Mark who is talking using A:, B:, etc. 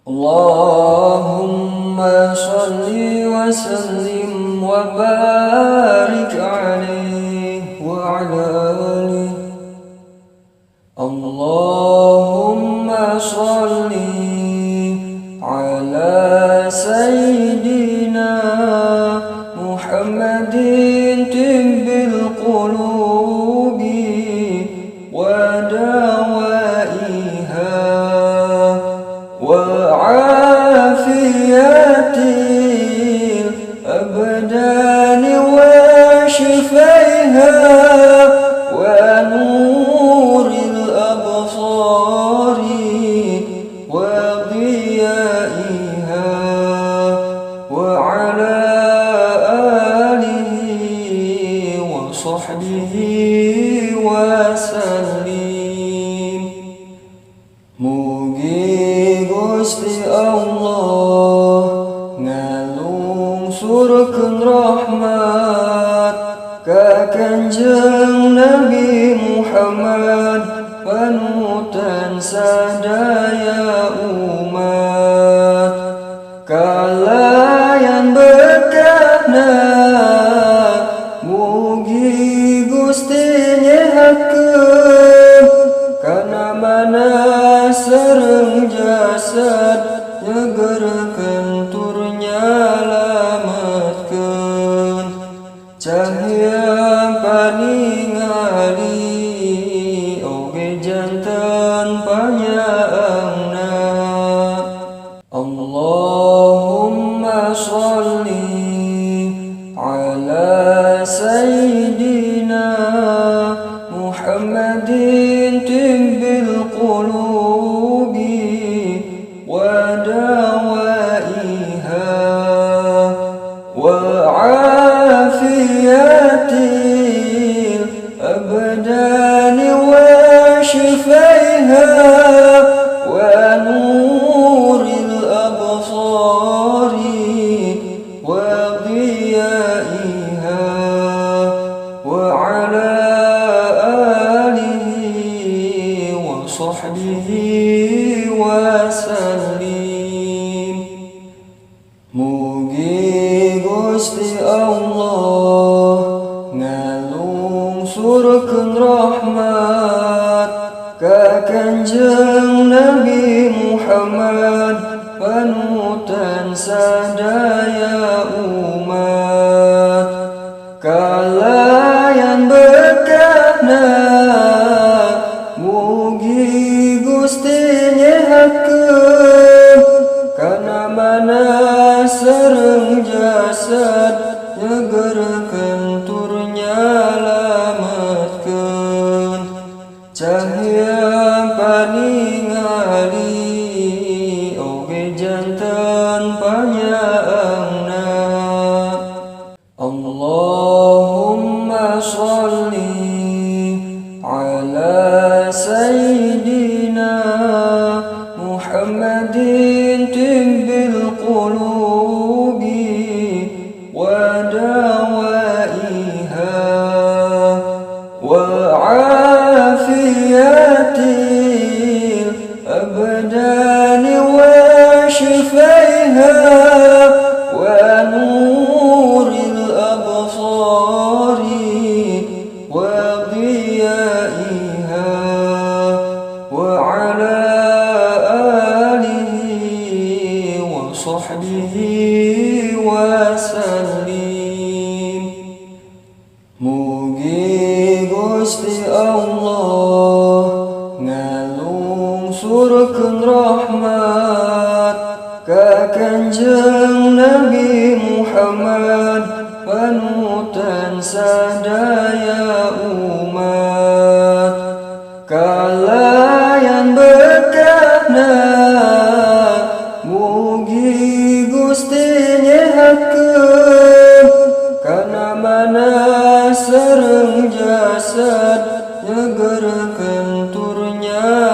A: Allahumma salli wa sallim wa barik alaihi wa ala alihi. Allahumma salli ala sayyidina Muhammadin tibbil qulubi wa dawaiha wa afiyatil abdani wa shifaiha wa nuril absari wa diyaiha wa ala alihi wa sahbihi wa sallim. Mugi Gusti Allah ngalungsurkeun rahmat ka Kanjeng Nabi Muhammad panutan sadaya umat, kalayan berkahna mugi Gusti nyehatkeun kana mana sareng jasad nyegerkeun tur nyalametkeun cahya paningali oge janten panyaangna. Allahumma sholli ala sayyidina Muhammadin tibbil qulubi wa dawaiha wa afiyatil abdani wa shifaiha wa nuril absari wa diyaiha wa ala alihi wa sahbihi wa sallim. Mugi Gusti Allah ngalungsurkeun rahmat ka Kanjeng Nabi Muhammad panutan sadaya umat, kalayan berkahna mugi Gusti nyehatkeun kana mana sareng jasad nyegerkeun tur nyalametkeun cahya paningali oge janten panyaangna. Allahumma sholli ala sayyidina Muhammadin tibbil qulubi wa dawaiha wa afiyatil abdani wa shifaiha wa nuril absari wa diyaiha wa ala alihi wa sahbihi wa sallim. Mugi Gusti Allah ngalungsurkeun rahmat ka Kanjeng Nabi Muhammad panutan sadaya umat, kalayan berkahna mugi Gusti nyehatkeun kana mana sareng jasad nyegerkeun tur nyalametkeun